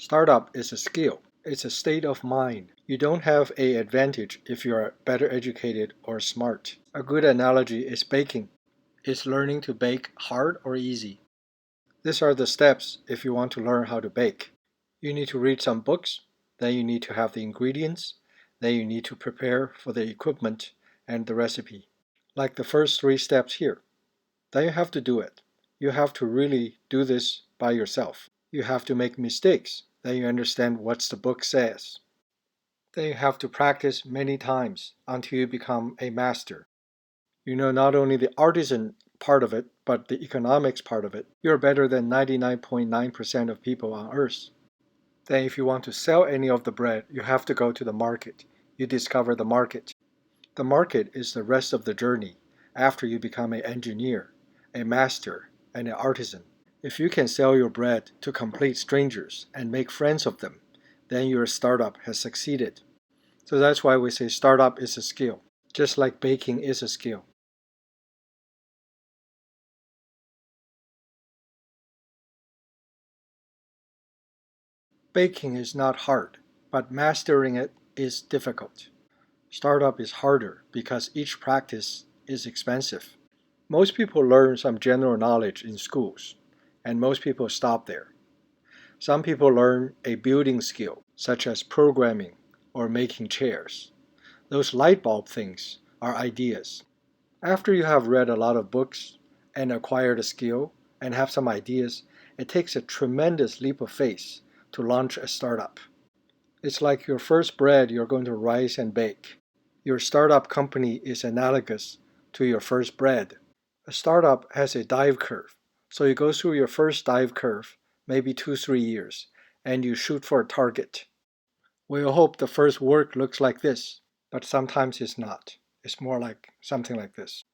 Startup is a skill. It's a state of mind. You don't have an advantage if you are better educated or smart. A good analogy is baking. Is learning to bake hard or easy? These are the steps if you want to learn how to bake. You need to read some books, then you need to have the ingredients, then you need to prepare for the equipment and the recipe. Like the first three steps here. Then you have to do it. You have to really do this by yourself. You have to make mistakes. Then you understand what the book says. Then you have to practice many times until you become a master. You know not only the artisan part of it, but the economics part of it. You're better than 99.9% of people on earth. Then if you want to sell any of the bread, you have to go to the market. You discover the market. The market is the rest of the journey after you become an engineer, a master, and an artisan. If you can sell your bread to complete strangers and make friends of them, then your startup has succeeded. So that's why we say startup is a skill, just like baking is a skill. Baking is not hard, but mastering it is difficult. Startup is harder because each practice is expensive. Most people learn some general knowledge in schools, and most people stop there. Some people learn a building skill, such as programming or making chairs. Those light bulb things are ideas. After you have read a lot of books and acquired a skill and have some ideas, it takes a tremendous leap of faith to launch a startup. It's like your first bread you're going to rise and bake. Your startup company is analogous to your first bread. A startup has a dive curve, so you go through your first dive curve, maybe 2, 3 years, and you shoot for a target. We'll hope the first work looks like this, but sometimes it's not. It's more like something like this.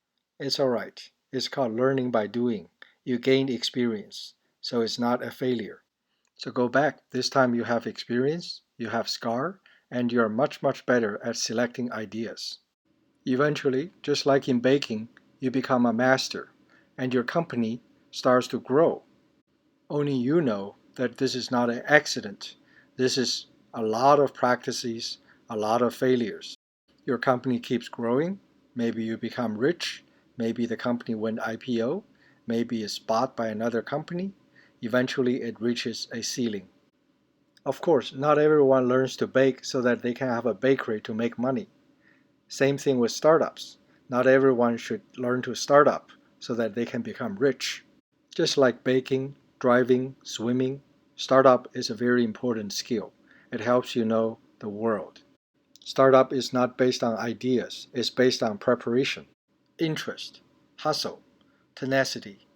It's alright. It's called learning by doing. You gained experience, so it's not a failure. So go back. This time you have experience, you have scar, and you are much, much better at selecting ideas. Eventually, just like in baking, you become a master, and your company starts to grow. Only you know that this is not an accident. This is a lot of practices, a lot of failures. Your company keeps growing. Maybe you become rich. Maybe the company went IPO. Maybe it's bought by another company. Eventually, it reaches a ceiling. Of course, not everyone learns to bake so that they can have a bakery to make money. Same thing with startups. Not everyone should learn to start up so that they can become rich. Just like baking, driving, swimming, startup is a very important skill. It helps you know the world. Startup is not based on ideas, it's based on preparation, interest, hustle, tenacity,